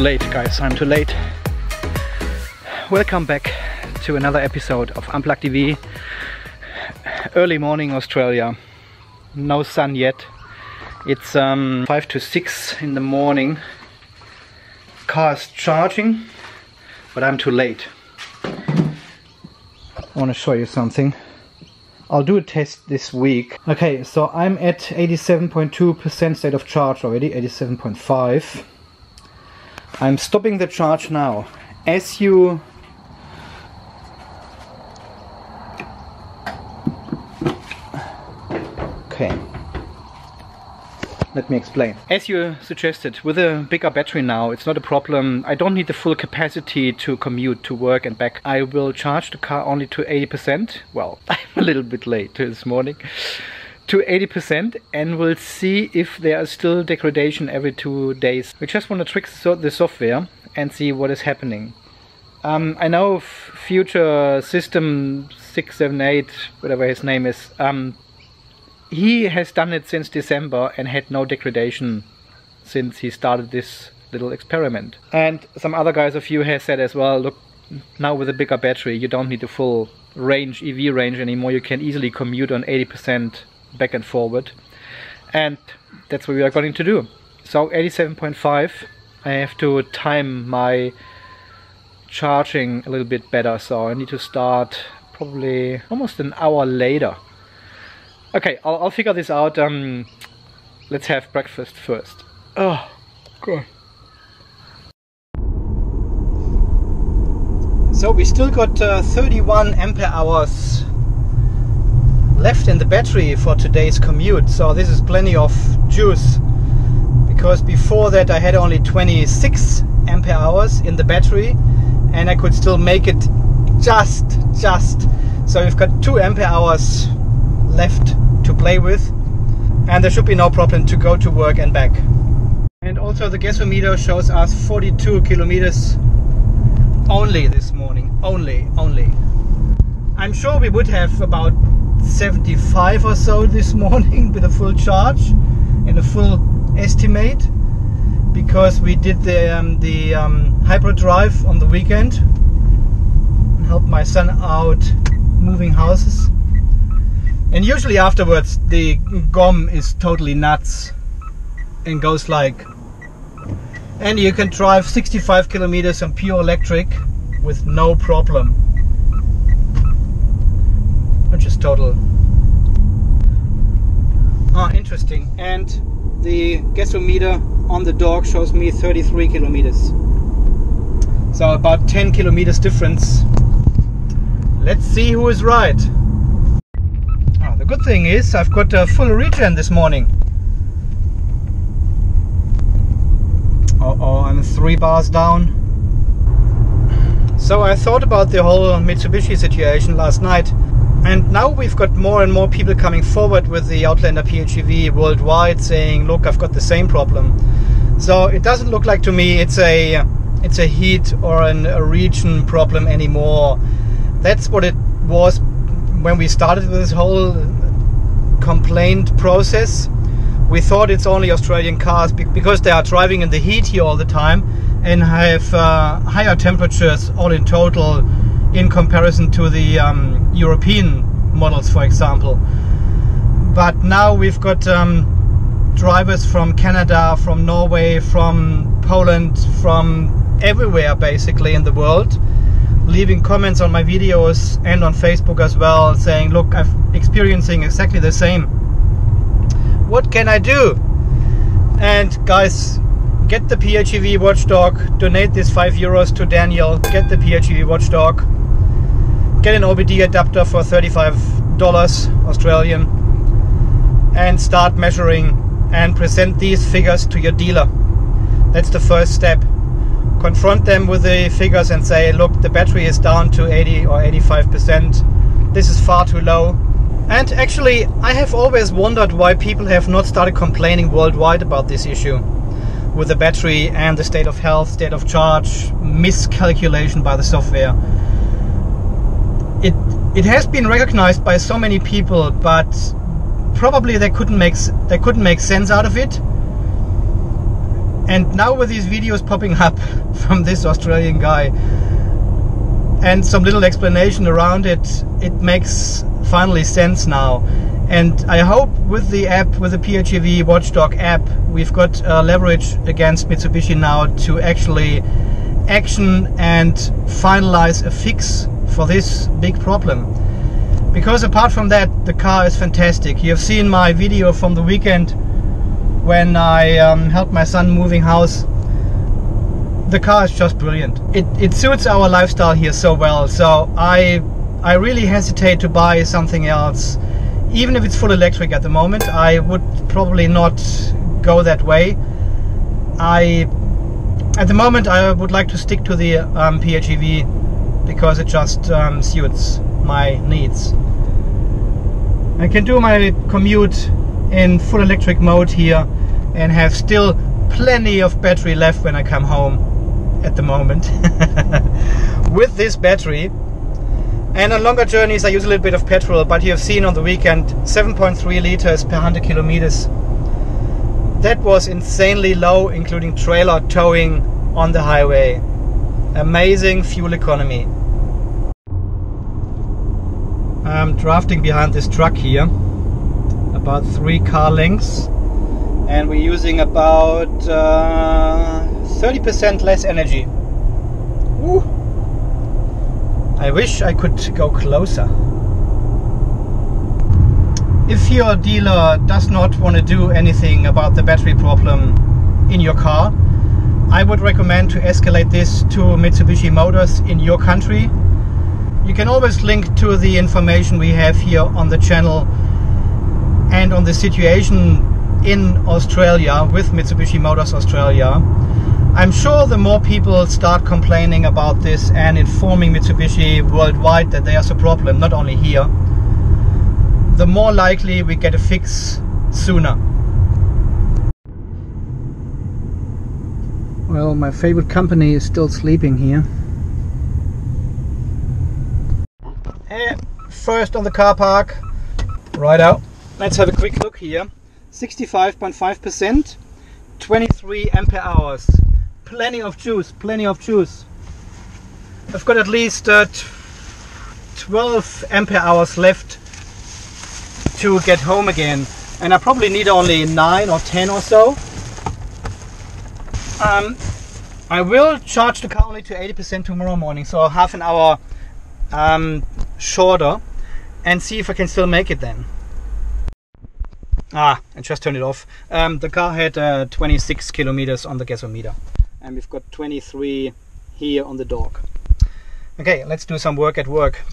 late, guys, I'm too late. Welcome back to another episode of Unplugged TV. Early morning Australia, no sun yet. It's 5 to 6 in the morning. Car is charging, but I'm too late. I want to show you something. I'll do a test this week. Okay, so I'm at 87.2% state of charge already, 87.5. I'm stopping the charge now. As you let me explain. As you suggested, with a bigger battery now, it's not a problem. I don't need the full capacity to commute to work and back. I will charge the car only to 80%. Well, I'm a little bit late this morning. To 80%, and we'll see if there is still degradation every 2 days. We just want to trick the software and see what is happening. I know future system 678, whatever his name is, he has done it since December and had no degradation since he started this little experiment. And some other guys of you have said as well, look, now with a bigger battery you don't need the full range, EV range anymore. You can easily commute on 80% back and forward. And that's what we are going to do. So 87.5, I have to time my charging a little bit better. So I need to start probably almost an hour later. Okay, I'll figure this out. Let's have breakfast first. Oh, God. So we still got 31 ampere hours left in the battery for today's commute. So this is plenty of juice. Because before that I had only 26 ampere hours in the battery. And I could still make it just. So we've got 2 ampere hours left to play with, and there should be no problem to go to work and back. And also the gasometer shows us 42 kilometers only this morning. Only. I'm sure we would have about 75 or so this morning with a full charge and a full estimate, because we did the hybrid drive on the weekend and helped my son out moving houses. And usually afterwards the GOM is totally nuts and goes like, and you can drive 65 kilometers on pure electric with no problem, which is total. Interesting. And the gasometer on the dog shows me 33 kilometers, so about 10 kilometers difference. Let's see who is right. The good thing is I've got a full regen this morning. I'm 3 bars down. So I thought about the whole Mitsubishi situation last night, and now we've got more and more people coming forward with the Outlander PHEV worldwide saying, look, I've got the same problem. So it doesn't look like to me it's a heat or a region problem anymore. That's what it was when we started with this whole complaint process. We thought it's only Australian cars because they are driving in the heat here all the time and have higher temperatures all in total in comparison to the European models, for example. But now we've got drivers from Canada, from Norway, from Poland, from everywhere basically in the world, leaving comments on my videos and on Facebook as well, saying, look, I'm experiencing exactly the same. What can I do? And guys, get the PHEV Watchdog, donate this €5 to Daniel, get the PHEV Watchdog, get an OBD adapter for $35 Australian, and start measuring and present these figures to your dealer. That's the first step. Confront them with the figures and say, look, the battery is down to 80 or 85%. This is far too low. And actually, I have always wondered why people have not started complaining worldwide about this issue with the battery and the state of health, state of charge, miscalculation by the software. It has been recognized by so many people, but probably they couldn't make sense out of it. And now with these videos popping up from this Australian guy and some little explanation around it, it makes finally sense now. And I hope with the app, with the PHEV Watchdog app, we've got leverage against Mitsubishi now to actually action and finalize a fix for this big problem. Because apart from that, the car is fantastic. You have seen my video from the weekend when I helped my son moving house. The car is just brilliant. It suits our lifestyle here so well. So I really hesitate to buy something else. Even if it's full electric at the moment, I would probably not go that way. At the moment, I would like to stick to the PHEV because it just suits my needs. I can do my commute in full electric mode here and have still plenty of battery left when I come home at the moment with this battery. And on longer journeys I use a little bit of petrol, but you have seen on the weekend 7.3 liters per 100 kilometers. That was insanely low, including trailer towing on the highway. Amazing fuel economy. I'm drafting behind this truck here, about 3 car lengths, and we're using about 30% less energy. Woo. I wish I could go closer. If your dealer does not want to do anything about the battery problem in your car, I would recommend to escalate this to Mitsubishi Motors in your country. You can always link to the information we have here on the channel and on the situation in Australia with Mitsubishi Motors Australia. I'm sure the more people start complaining about this and informing Mitsubishi worldwide that there's a problem, not only here, the more likely we get a fix sooner. Well, my favorite company is still sleeping here. First on the car park, right out. Let's have a quick look here. 65.5%, 23 ampere hours. Plenty of juice, plenty of juice. I've got at least 12 ampere hours left to get home again, and I probably need only 9 or 10 or so. I will charge the car only to 80% tomorrow morning, so half an hour shorter, and see if I can still make it then. I just turned it off. The car had 26 kilometers on the gasometer, and we've got 23 here on the dock. Okay, let's do some work at work.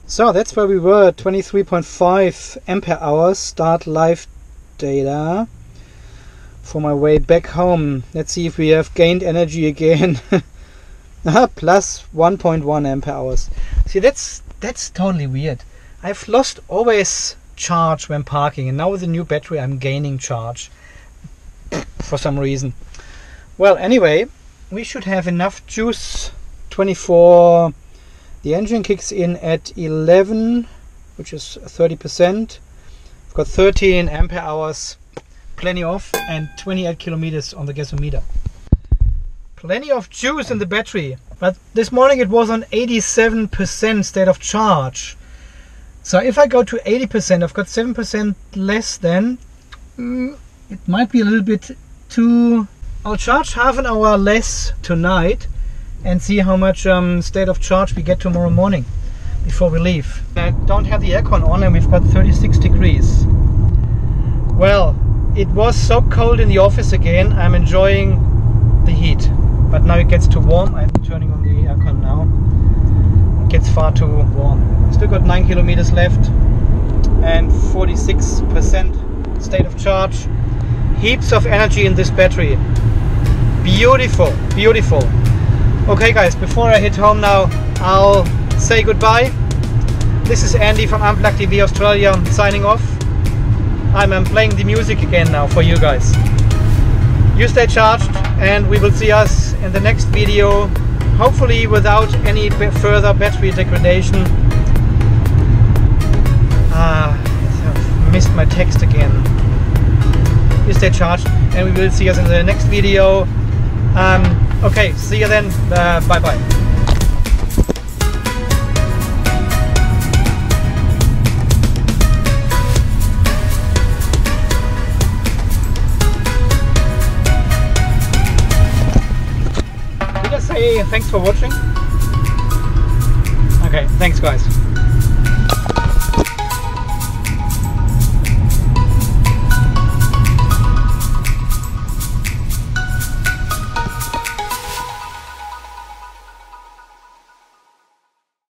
So that's where we were, 23.5 ampere hours, start live data for my way back home. Let's see if we have gained energy again. Plus 1.1 ampere hours. See, that's totally weird. I've lost always charge when parking, and now with the new battery I'm gaining charge for some reason. Well, anyway, we should have enough juice. 24. The engine kicks in at 11, which is 30%. I've got 13 ampere hours, plenty of, and 28 kilometers on the gasometer. Plenty of juice in the battery, but this morning it was on 87% state of charge. So if I go to 80%, I've got 7% less then. It might be a little bit too... I'll charge half an hour less tonight and see how much state of charge we get tomorrow morning before we leave. I don't have the aircon on and we've got 36 degrees. Well, it was so cold in the office again. I'm enjoying the heat, but now it gets too warm. I'm turning on the aircon now. It gets far too warm. Still got 9 kilometers left and 46% state of charge. Heaps of energy in this battery. Beautiful, beautiful. Okay guys, before I hit home now, I'll say goodbye. This is Andy from Unplugged TV Australia signing off. I'm playing the music again now for you guys. You stay charged and we will see us in the next video, hopefully without any further battery degradation. It's missed my text again. Is they charged? And we will see us in the next video. Okay, see you then. Bye bye. Did I say thanks for watching? Okay, thanks guys.